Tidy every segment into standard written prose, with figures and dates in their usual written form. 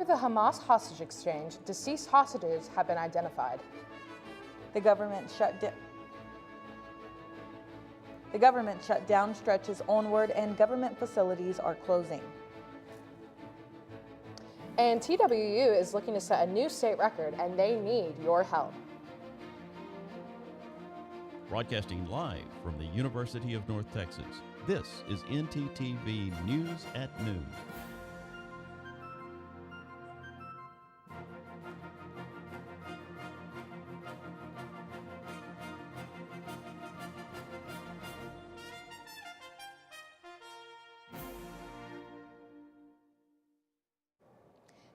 After the Hamas hostage exchange, deceased hostages have been identified. The government shutdown stretches onward and government facilities are closing. And TWU is looking to set a new state record, and they need your help. Broadcasting live from the University of North Texas, this is NTTV News at Noon.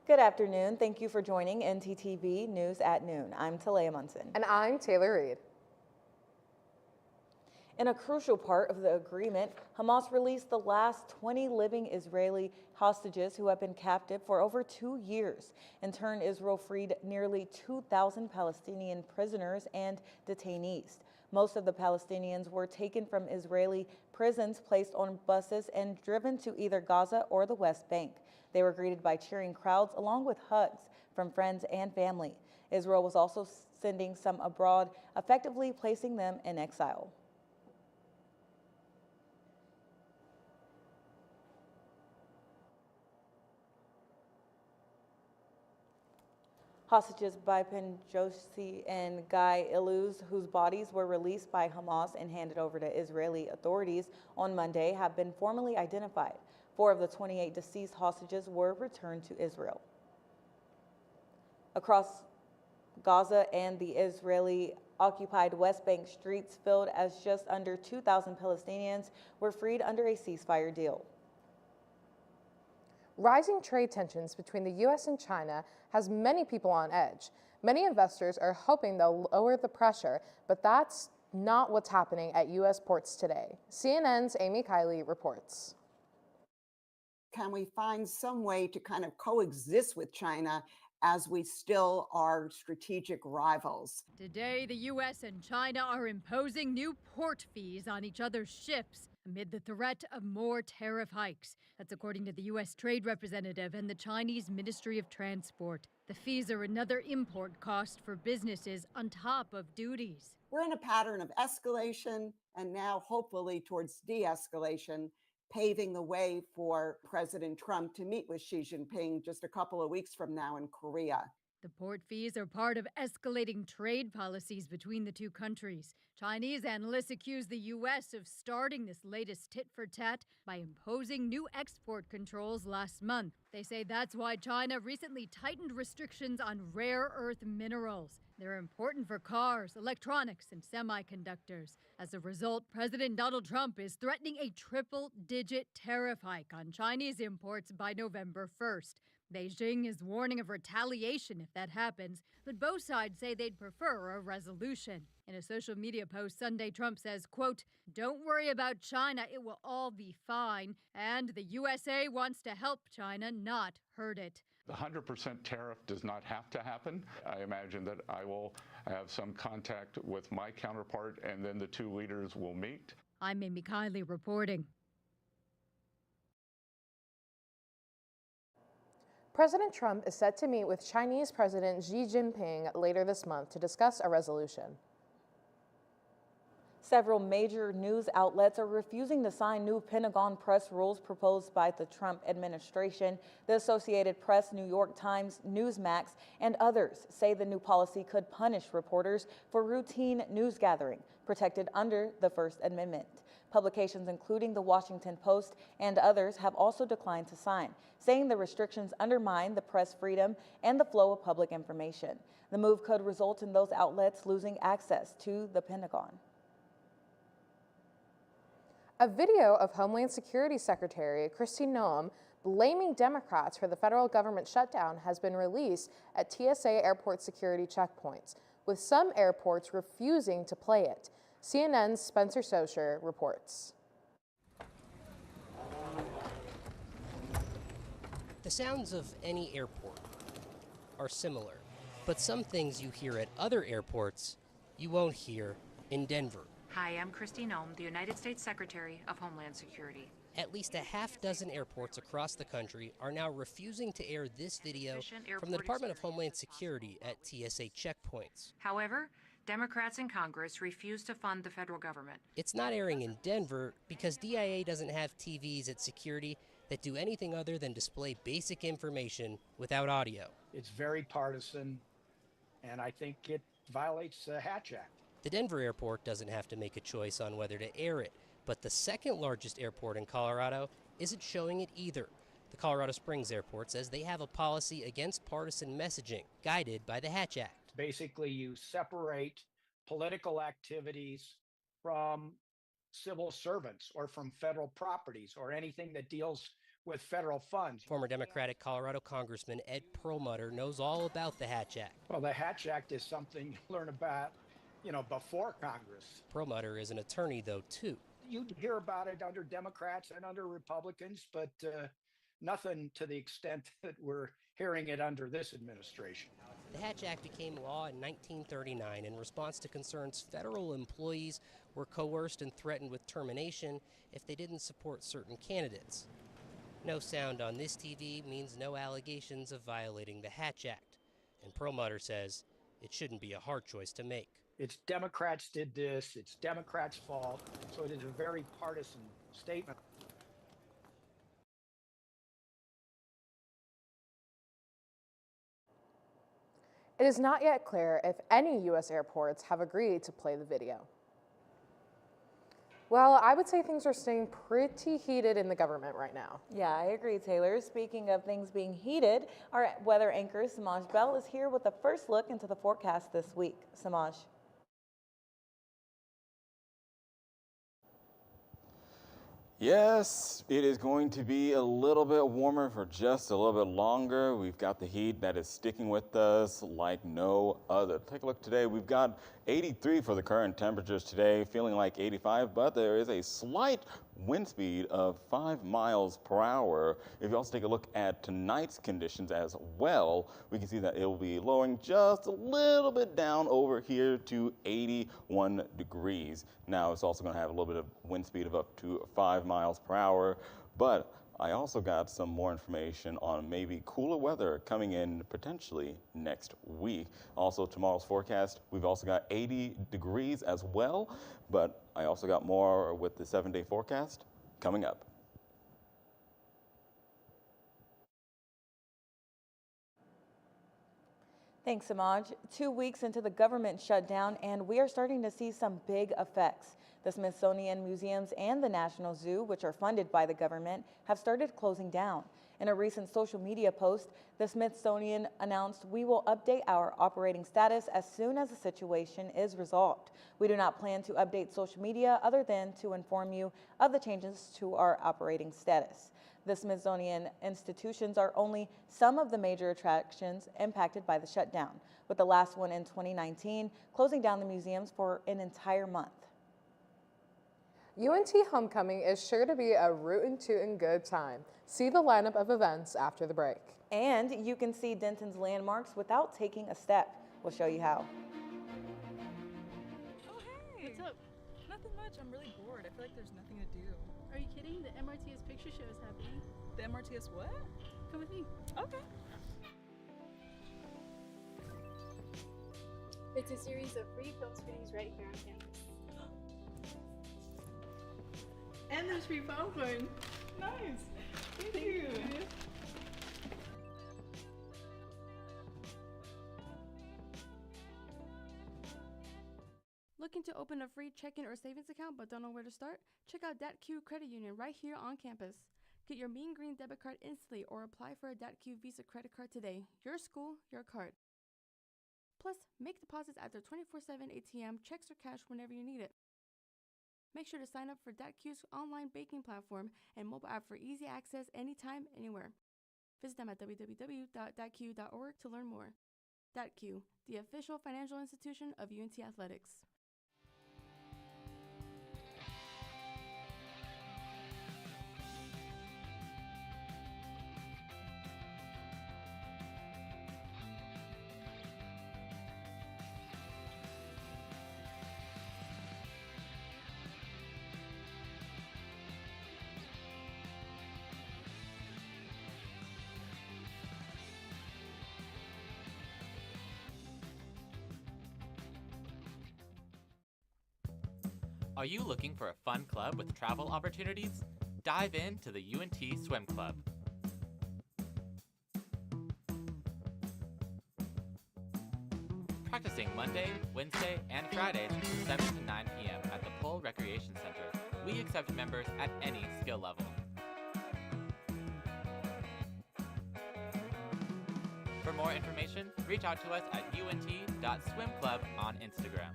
Good afternoon. Thank you for joining NTTV News at Noon. I'm Talea Munson. And I'm Taylor Reed. In a crucial part of the agreement, Hamas released the last 20 living Israeli hostages who have been captive for over 2 years. In turn, Israel freed nearly 2,000 Palestinian prisoners and detainees. Most of the Palestinians were taken from Israeli prisons, placed on buses, and driven to either Gaza or the West Bank. They were greeted by cheering crowds along with hugs from friends and family. Israel was also sending some abroad, effectively placing them in exile. Hostages Bipen Joshi and Guy Iluz, whose bodies were released by Hamas and handed over to Israeli authorities on Monday, have been formally identified. 4 of the 28 deceased hostages were returned to Israel. Across Gaza and the Israeli-occupied West Bank, streets filled as just under 2,000 Palestinians were freed under a ceasefire deal. Rising trade tensions between the U.S. and China has many people on edge. Many investors are hoping they'll lower the pressure, but that's not what's happening at U.S. ports today. CNN's Amy Kiley reports. Can we find some way to kind of coexist with China as we still are strategic rivals? Today, the U.S. and China are imposing new port fees on each other's ships amid the threat of more tariff hikes. That's according to the U.S. Trade Representative and the Chinese Ministry of Transport. The fees are another import cost for businesses on top of duties. We're in a pattern of escalation and now hopefully towards de-escalation, paving the way for President Trump to meet with Xi Jinping just a couple of weeks from now in Korea. The port fees are part of escalating trade policies between the two countries. Chinese analysts accuse the U.S. of starting this latest tit-for-tat by imposing new export controls last month. They say that's why China recently tightened restrictions on rare earth minerals. They're important for cars, electronics, and semiconductors. As a result, President Donald Trump is threatening a triple-digit tariff hike on Chinese imports by November 1st. Beijing is warning of retaliation if that happens, but both sides say they'd prefer a resolution. In a social media post Sunday, Trump says, quote, "Don't worry about China, it will all be fine," and the USA wants to help China, not hurt it. The 100% tariff does not have to happen. I imagine that I will have some contact with my counterpart, and then the two leaders will meet. I'm Amy Kiley reporting. President Trump is set to meet with Chinese President Xi Jinping later this month to discuss a resolution. Several major news outlets are refusing to sign new Pentagon press rules proposed by the Trump administration. The Associated Press, New York Times, Newsmax, and others say the new policy could punish reporters for routine news gathering, protected under the First Amendment. Publications including the Washington Post and others have also declined to sign, saying the restrictions undermine the press freedom and the flow of public information. The move could result in those outlets losing access to the Pentagon. A video of Homeland Security Secretary Kristi Noem blaming Democrats for the federal government shutdown has been released at TSA airport security checkpoints, with some airports refusing to play it. CNN's Spencer Socher reports. The sounds of any airport are similar, but some things you hear at other airports you won't hear in Denver. Hi, I'm Kristi Noem, the United States Secretary of Homeland Security. At least a half dozen airports across the country are now refusing to air this video from the Department of Homeland Security at TSA checkpoints. However, Democrats in Congress refuse to fund the federal government. It's not airing in Denver because DIA doesn't have TVs at security that do anything other than display basic information without audio. It's very partisan, and I think it violates the Hatch Act. The Denver airport doesn't have to make a choice on whether to air it, but the second largest airport in Colorado isn't showing it either. The Colorado Springs airport says they have a policy against partisan messaging, guided by the Hatch Act. Basically, you separate political activities from civil servants or from federal properties or anything that deals with federal funds. Former Democratic Colorado Congressman Ed Perlmutter knows all about the Hatch Act. Well, the Hatch Act is something you learn about, before Congress. Perlmutter is an attorney, though, too. You hear about it under Democrats and under Republicans, but nothing to the extent that we're hearing it under this administration. The Hatch Act became law in 1939 in response to concerns federal employees were coerced and threatened with termination if they didn't support certain candidates. No sound on this TV means no allegations of violating the Hatch Act, and Perlmutter says it shouldn't be a hard choice to make. It's Democrats did this, it's Democrats' fault, so it is a very partisan statement. It is not yet clear if any U.S. airports have agreed to play the video. Well, I would say things are staying pretty heated in the government right now. Yeah, I agree, Taylor. Speaking of things being heated, our weather anchor, Samaj Bell, is here with the first look into the forecast this week. Samaj. Yes, it is going to be a little bit warmer for just a little bit longer. We've got the heat that is sticking with us like no other. Take a look today. We've got 83 for the current temperatures today, feeling like 85, but there is a slight wind speed of 5 miles per hour. If you also take a look at tonight's conditions as well, we can see that it will be lowering just a little bit down over here to 81 degrees. Now it's also going to have a little bit of wind speed of up to 5 miles per hour, but I also got some more information on maybe cooler weather coming in potentially next week. Also tomorrow's forecast, we've also got 80 degrees as well, but I also got more with the 7-day forecast coming up. Thanks, Samaj. 2 weeks into the government shutdown, and we are starting to see some big effects. The Smithsonian museums and the National Zoo, which are funded by the government, have started closing down. In a recent social media post, the Smithsonian announced, "We will update our operating status as soon as the situation is resolved. We do not plan to update social media other than to inform you of the changes to our operating status." The Smithsonian institutions are only some of the major attractions impacted by the shutdown, with the last one in 2019 closing down the museums for an entire month. UNT Homecoming is sure to be a rootin' tootin' good time. See the lineup of events after the break. And you can see Denton's landmarks without taking a step. We'll show you how. Oh, hey! What's up? Nothing much. I'm really bored. I feel like there's nothing to do. Are you kidding? The MRTS picture show is happening. The MRTS what? Come with me. Okay. It's a series of free film screenings right here on campus. And there's free popcorn. Nice. Thank you. Looking to open a free checking or savings account but don't know where to start? Check out DatQ Credit Union right here on campus. Get your Mean Green debit card instantly or apply for a DatQ Visa credit card today. Your school, your card. Plus, make deposits at their 24/7 ATM, checks or cash whenever you need it. Make sure to sign up for DatQ's online banking platform and mobile app for easy access anytime, anywhere. Visit them at www.datq.org to learn more. DatQ, the official financial institution of UNT Athletics. Are you looking for a fun club with travel opportunities? Dive into the UNT Swim Club. Practicing Monday, Wednesday, and Fridays from 7 to 9 p.m. at the Pole Recreation Center. We accept members at any skill level. For more information, reach out to us at unt.swimclub on Instagram.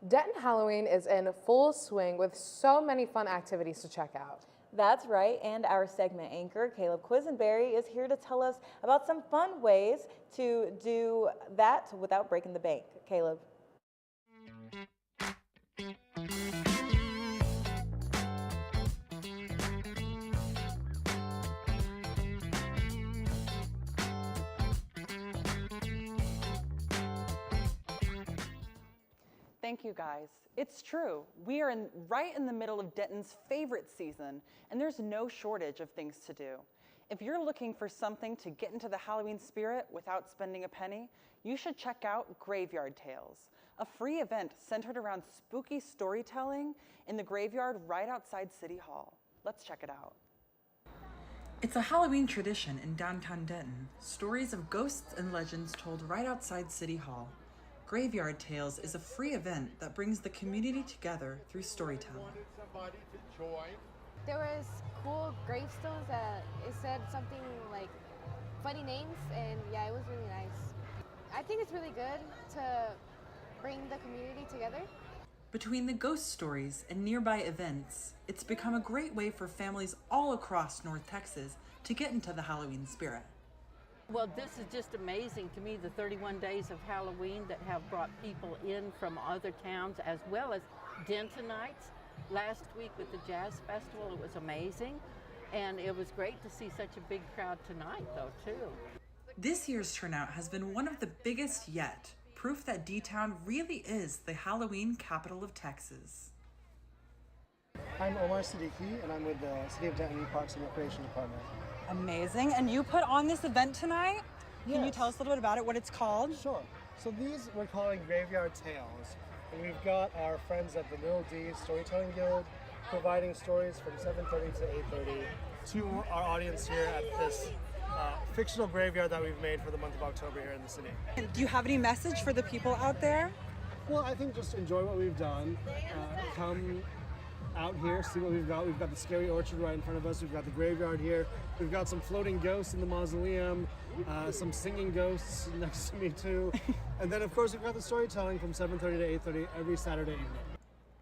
Denton Halloween is in full swing with so many fun activities to check out. That's right, and our segment anchor, Caleb Quisenberry, is here to tell us about some fun ways to do that without breaking the bank. Caleb. Thank you, guys. It's true. We are right in the middle of Denton's favorite season, and there's no shortage of things to do. If you're looking for something to get into the Halloween spirit without spending a penny, you should check out Graveyard Tales, a free event centered around spooky storytelling in the graveyard right outside City Hall. Let's check it out. It's a Halloween tradition in downtown Denton, stories of ghosts and legends told right outside City Hall. Graveyard Tales is a free event that brings the community together through storytelling. There was cool gravestones that it said something like funny names, and yeah, it was really nice. I think it's really good to bring the community together. Between the ghost stories and nearby events, it's become a great way for families all across North Texas to get into the Halloween spirit. Well, this is just amazing to me, the 31 days of Halloween that have brought people in from other towns as well as Dentonites. Last week with the Jazz Festival, it was amazing. And it was great to see such a big crowd tonight, though, too. This year's turnout has been one of the biggest yet, proof that D-Town really is the Halloween capital of Texas. I'm Omar Siddiqui, and I'm with the City of Denton Parks and Recreation Department. Amazing. And you put on this event tonight? Yes. Can you tell us a little bit about it, what it's called? Sure. So these we're calling Graveyard Tales. And we've got our friends at the Little D Storytelling Guild providing stories from 7:30 to 8:30 to our audience here at this fictional graveyard that we've made for the month of October here in the city. And do you have any message for the people out there? Well, I think just enjoy what we've done. Come out here, see what we've got. We've got the Scary Orchard right in front of us. We've got the graveyard here. We've got some floating ghosts in the mausoleum, some singing ghosts next to me too. And then of course we've got the storytelling from 7:30 to 8:30 every Saturday evening.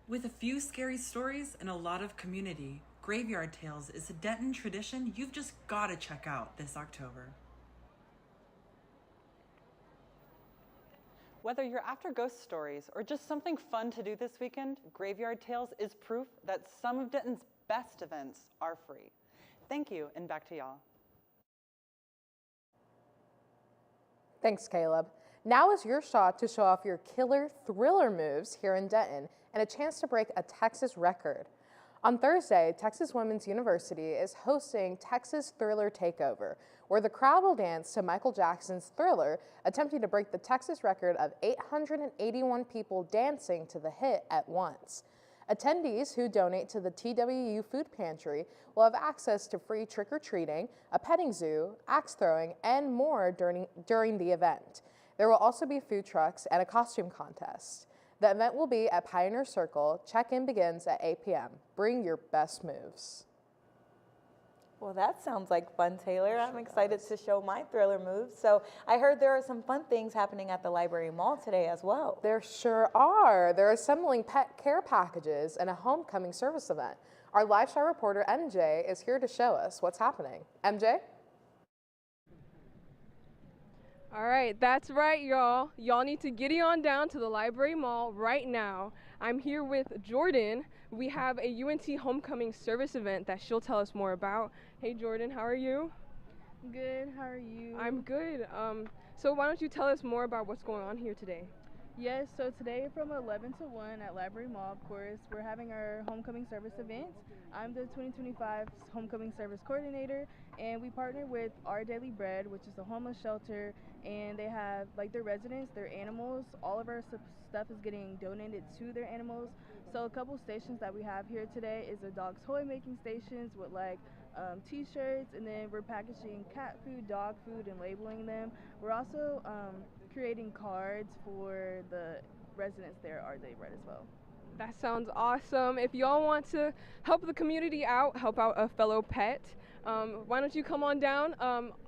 With a few scary stories and a lot of community, Graveyard Tales is a Denton tradition you've just got to check out this October. Whether you're after ghost stories or just something fun to do this weekend, Graveyard Tales is proof that some of Denton's best events are free. Thank you, and back to y'all. Thanks, Caleb. Now is your shot to show off your killer thriller moves here in Denton and a chance to break a Texas record. On Thursday, Texas Women's University is hosting Texas Thriller Takeover, where the crowd will dance to Michael Jackson's Thriller, attempting to break the Texas record of 881 people dancing to the hit at once. Attendees who donate to the TWU Food Pantry will have access to free trick-or-treating, a petting zoo, axe throwing, and more during the event. There will also be food trucks and a costume contest. The event will be at Pioneer Circle. Check-in begins at 8 p.m. Bring your best moves. Well, that sounds like fun, Taylor. I'm excited to show my thriller moves. So I heard there are some fun things happening at the Library Mall today as well. There sure are. They're assembling pet care packages and a homecoming service event. Our lifestyle reporter, MJ, is here to show us what's happening. MJ? All right, that's right, y'all. Y'all need to giddy on down to the Library Mall right now. I'm here with Jordan. We have a UNT homecoming service event that she'll tell us more about. Hey, Jordan, how are you? Good, how are you? I'm good. So why don't you tell us more about what's going on here today? Yes, so today from 11 to 1 at Library Mall, of course, we're having our homecoming service event. I'm the 2025 homecoming service coordinator, and we partner with Our Daily Bread, which is a homeless shelter, and they have like their residents, their animals, all of our stuff is getting donated to their animals. So a couple stations that we have here today is a dog toy making stations with like t-shirts, and then we're packaging cat food, dog food, and labeling them. We're also creating cards for the residents there at Our Daily Bread as well. That sounds awesome. If y'all want to help the community out, help out a fellow pet, why don't you come on down?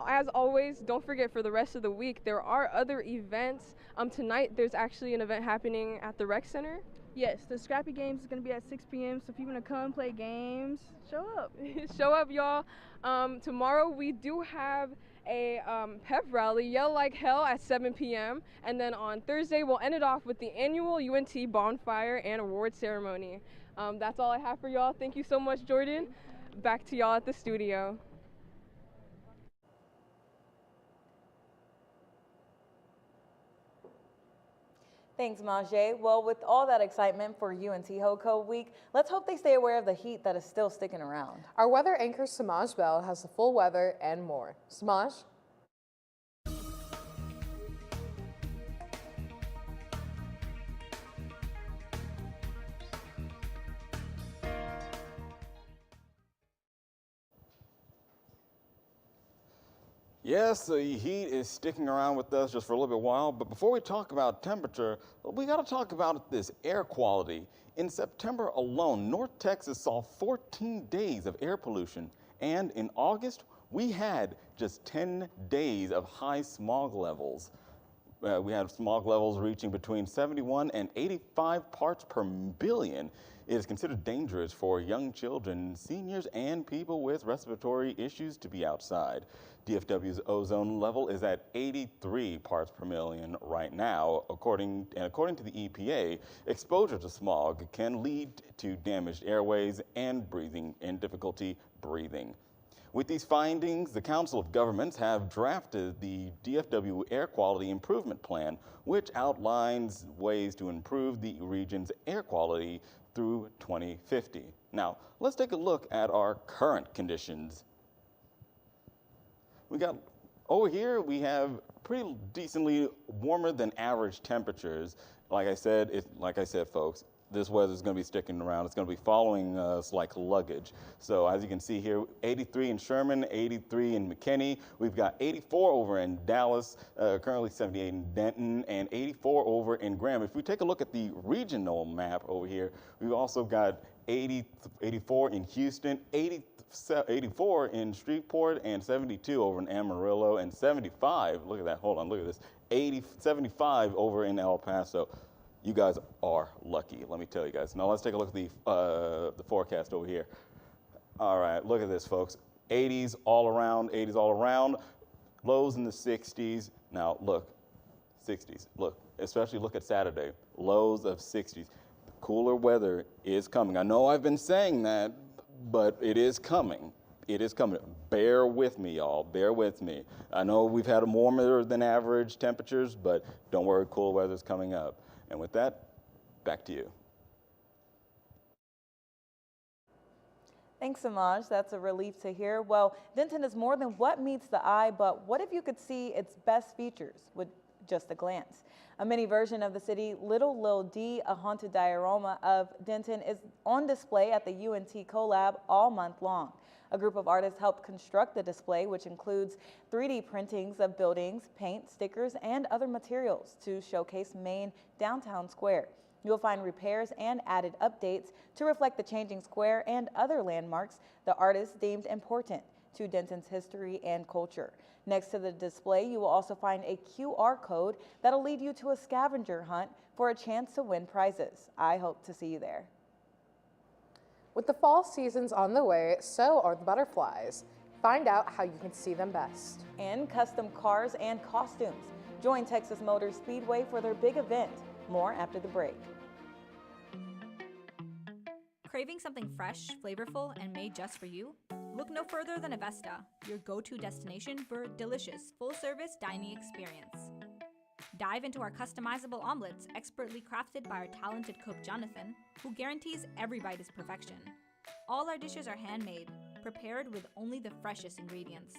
As always, don't forget for the rest of the week, there are other events. Tonight, there's actually an event happening at the rec center. Yes, the Scrappy Games is going to be at 6 p.m. So if you want to come play games, show up. Show up, y'all. Tomorrow, we do have a pep rally, Yell Like Hell, at 7 p.m. And then on Thursday, we'll end it off with the annual UNT bonfire and award ceremony. That's all I have for y'all. Thank you so much, Jordan. Back to y'all at the studio. Thanks, Majay. Well, with all that excitement for UNT HoCo Week, let's hope they stay aware of the heat that is still sticking around. Our weather anchor Samaj Bell has the full weather and more. Samaj? Yes, the heat is sticking around with us just for a little bit while, but before we talk about temperature, we got to talk about this air quality. In September alone, North Texas saw 14 days of air pollution, and in August, we had just 10 days of high smog levels. We had smog levels reaching between 71 and 85 parts per billion. It is considered dangerous for young children, seniors, and people with respiratory issues to be outside. DFW's ozone level is at 83 parts per million right now. According to the EPA, exposure to smog can lead to damaged airways and difficulty breathing. With these findings, the Council of Governments have drafted the DFW Air Quality Improvement Plan, which outlines ways to improve the region's air quality through 2050. Now, let's take a look at our current conditions. Over here, we have pretty decently warmer than average temperatures. Like I said, folks, this weather is going to be sticking around. It's going to be following us like luggage. So as you can see here, 83 in Sherman, 83 in McKinney. We've got 84 over in Dallas, currently 78 in Denton, and 84 over in Graham. If we take a look at the regional map over here, we've also got 84 in Houston, 84 in Shreveport, and 72 over in Amarillo, and 75, look at that, hold on, look at this, 75 over in El Paso. You guys are lucky, let me tell you guys. Now let's take a look at the forecast over here. All right, look at this, folks. 80s all around, lows in the 60s. Now look, 60s, look, especially look at Saturday, lows of 60s. Cooler weather is coming. I know I've been saying that, but it is coming. It is coming. Bear with me, y'all. Bear with me. I know we've had warmer than average temperatures, but don't worry, cool weather's coming up. And with that, back to you. Thanks, Samaj. That's a relief to hear. Well, Denton is more than what meets the eye, but what if you could see its best features with just a glance? A mini version of the city, Little Lil D, a haunted diorama of Denton, is on display at the UNT Collab all month long. A group of artists helped construct the display, which includes 3D printings of buildings, paint, stickers, and other materials to showcase Main downtown square. You'll find repairs and added updates to reflect the changing square and other landmarks the artists deemed important to Denton's history and culture. Next to the display, you will also find a QR code that'll lead you to a scavenger hunt for a chance to win prizes. I hope to see you there. With the fall seasons on the way, so are the butterflies. Find out how you can see them best. And custom cars and costumes. Join Texas Motor Speedway for their big event. More after the break. Craving something fresh, flavorful, and made just for you? Look no further than Avesta, your go-to destination for delicious, full-service dining experience. Dive into our customizable omelets, expertly crafted by our talented cook Jonathan, who guarantees every bite is perfection. All our dishes are handmade, prepared with only the freshest ingredients.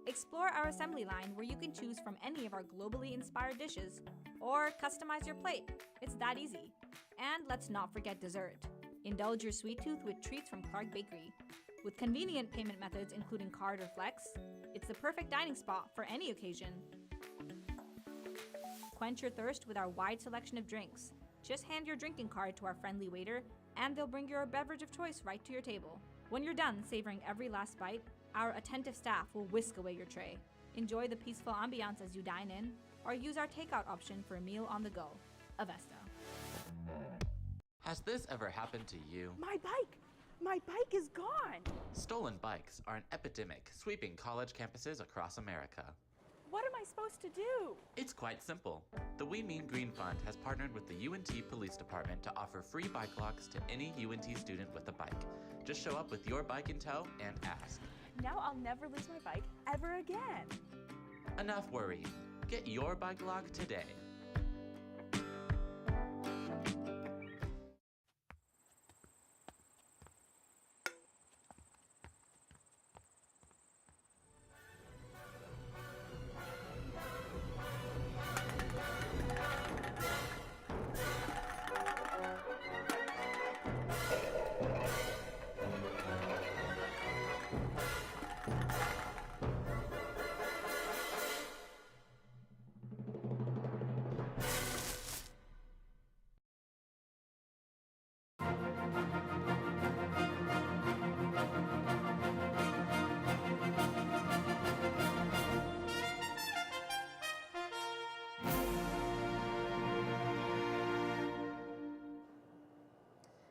Explore our assembly line where you can choose from any of our globally inspired dishes or customize your plate. It's that easy. And let's not forget dessert. Indulge your sweet tooth with treats from Clark Bakery. With convenient payment methods including card or flex, it's the perfect dining spot for any occasion. Quench your thirst with our wide selection of drinks. Just hand your drinking card to our friendly waiter, and they'll bring your beverage of choice right to your table. When you're done savoring every last bite, our attentive staff will whisk away your tray. Enjoy the peaceful ambiance as you dine in, or use our takeout option for a meal on the go. Avesta. Has this ever happened to you? My bike! My bike is gone! Stolen bikes are an epidemic sweeping college campuses across America. What am I supposed to do? It's quite simple. The We Mean Green Fund has partnered with the UNT Police Department to offer free bike locks to any UNT student with a bike. Just show up with your bike in tow and ask. Now I'll never lose my bike ever again. Enough worrying. Get your bike lock today.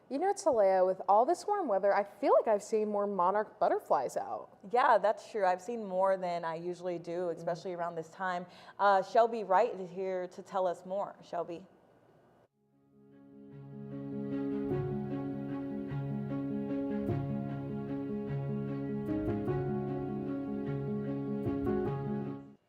You know, Talea, with all this warm weather, I feel like I've seen more monarch butterflies out. Yeah, that's true. I've seen more than I usually do, especially around this time. Shelby Wright is here to tell us more. Shelby.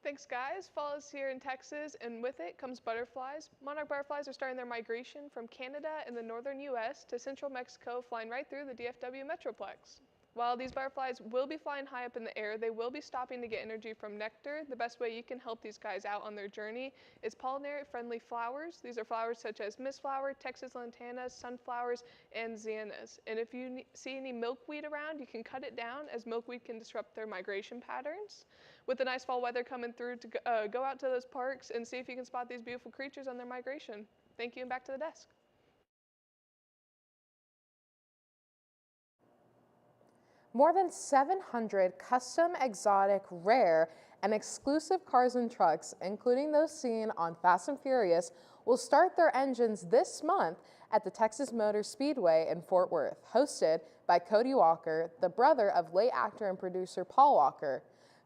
Thanks, guys. Fall is here in Texas, and with it comes butterflies. Monarch butterflies are starting their migration from Canada and the northern U.S. to central Mexico, flying right through the DFW Metroplex. While these butterflies will be flying high up in the air, they will be stopping to get energy from nectar. The best way you can help these guys out on their journey is pollinate-friendly flowers. These are flowers such as mistflower, Texas lantanas, sunflowers, and xianas. And if you see any milkweed around, you can cut it down, as milkweed can disrupt their migration patterns. With the nice fall weather coming through, to go out to those parks and see if you can spot these beautiful creatures on their migration. Thank you, and back to the desk. More than 700 custom, exotic, rare, and exclusive cars and trucks, including those seen on Fast and Furious, will start their engines this month at the Texas Motor Speedway in Fort Worth, hosted by Cody Walker, the brother of late actor and producer Paul Walker.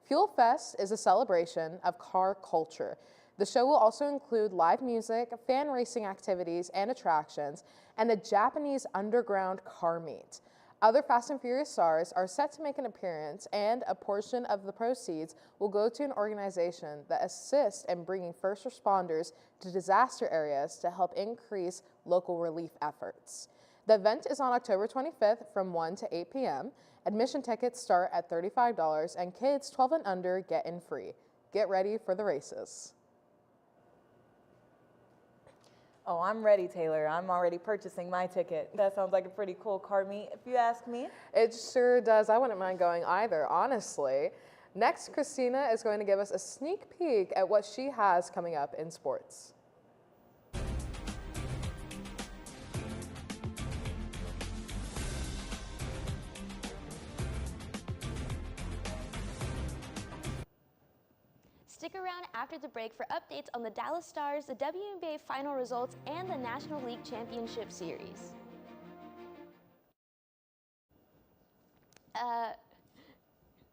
Fuel Fest is a celebration of car culture. The show will also include live music, fan racing activities and attractions, and a Japanese underground car meet. Other Fast and Furious stars are set to make an appearance, and a portion of the proceeds will go to an organization that assists in bringing first responders to disaster areas to help increase local relief efforts. The event is on October 25th from 1 to 8 p.m. Admission tickets start at $35, and kids 12 and under get in free. Get ready for the races. Oh, I'm ready, Taylor. I'm already purchasing my ticket. That sounds like a pretty cool car meet, if you ask me. It sure does. I wouldn't mind going either, honestly. Next, Christina is going to give us a sneak peek at what she has coming up in sports. Stick around after the break for updates on the Dallas Stars, the WNBA final results, and the National League Championship Series.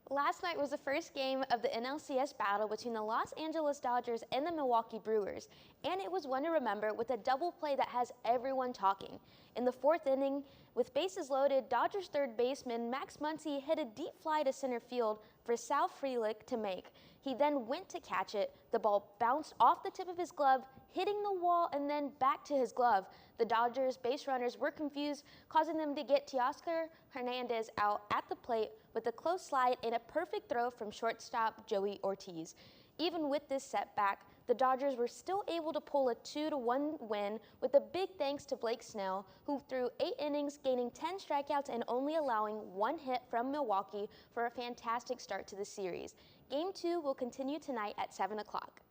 Last night was the first game of the NLCS battle between the Los Angeles Dodgers and the Milwaukee Brewers, and it was one to remember with a double play that has everyone talking. In the fourth inning, with bases loaded, Dodgers third baseman Max Muncy hit a deep fly to center field for Sal Frelick to make. He then went to catch it. The ball bounced off the tip of his glove, hitting the wall and then back to his glove. The Dodgers base runners were confused, causing them to get Teoscar Hernandez out at the plate with a close slide and a perfect throw from shortstop Joey Ortiz. Even with this setback, the Dodgers were still able to pull a 2-1 win with a big thanks to Blake Snell, who threw 8 innings, gaining 10 strikeouts and only allowing 1 hit from Milwaukee for a fantastic start to the series. Game 2 will continue tonight at 7 o'clock.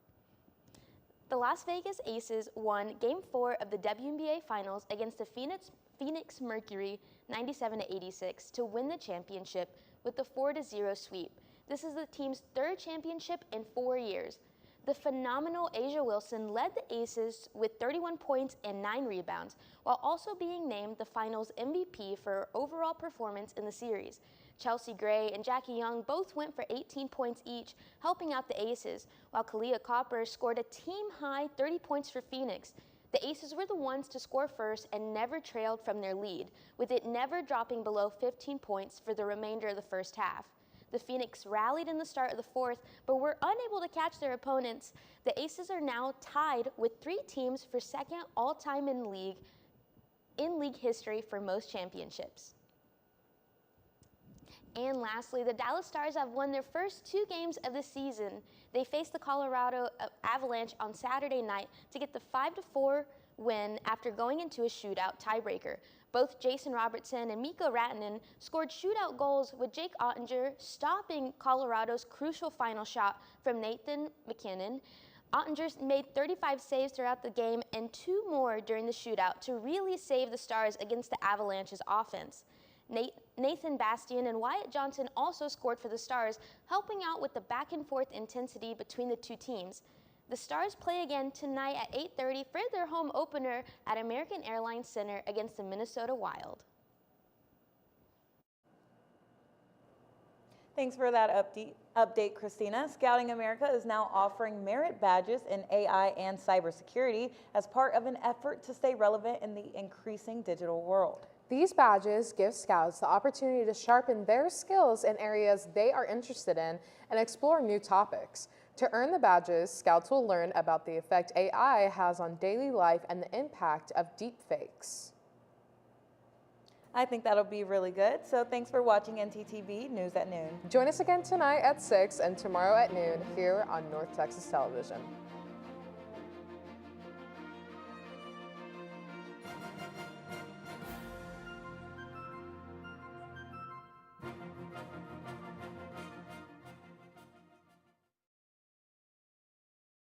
The Las Vegas Aces won Game 4 of the WNBA Finals against the Phoenix Mercury 97-86 to win the championship with the 4-0 sweep. This is the team's 3rd championship in 4 years. The phenomenal Asia Wilson led the Aces with 31 points and 9 rebounds, while also being named the finals MVP for her overall performance in the series. Chelsea Gray and Jackie Young both went for 18 points each, helping out the Aces, while Kalia Copper scored a team-high 30 points for Phoenix. The Aces were the ones to score first and never trailed from their lead, with it never dropping below 15 points for the remainder of the first half. The Phoenix rallied in the start of the 4th, but were unable to catch their opponents. The Aces are now tied with 3 teams for 2nd all-time in league history for most championships. And lastly, the Dallas Stars have won their first 2 games of the season. They faced the Colorado Avalanche on Saturday night to get the 5-4 win after going into a shootout tiebreaker. Both Jason Robertson and Mikko Rantanen scored shootout goals, with Jake Ottinger stopping Colorado's crucial final shot from Nathan MacKinnon. Ottinger made 35 saves throughout the game and 2 more during the shootout to really save the Stars against the Avalanche's offense. Nathan Bastian and Wyatt Johnson also scored for the Stars, helping out with the back-and-forth intensity between the 2 teams. The Stars play again tonight at 8:30 for their home opener at American Airlines Center against the Minnesota Wild. Thanks for that update, Christina. Scouting America is now offering merit badges in AI and cybersecurity as part of an effort to stay relevant in the increasing digital world. These badges give scouts the opportunity to sharpen their skills in areas they are interested in and explore new topics. To earn the badges, scouts will learn about the effect AI has on daily life and the impact of deepfakes. I think that'll be really good. So thanks for watching NTTV News at Noon. Join us again tonight at 6 and tomorrow at noon here on North Texas Television.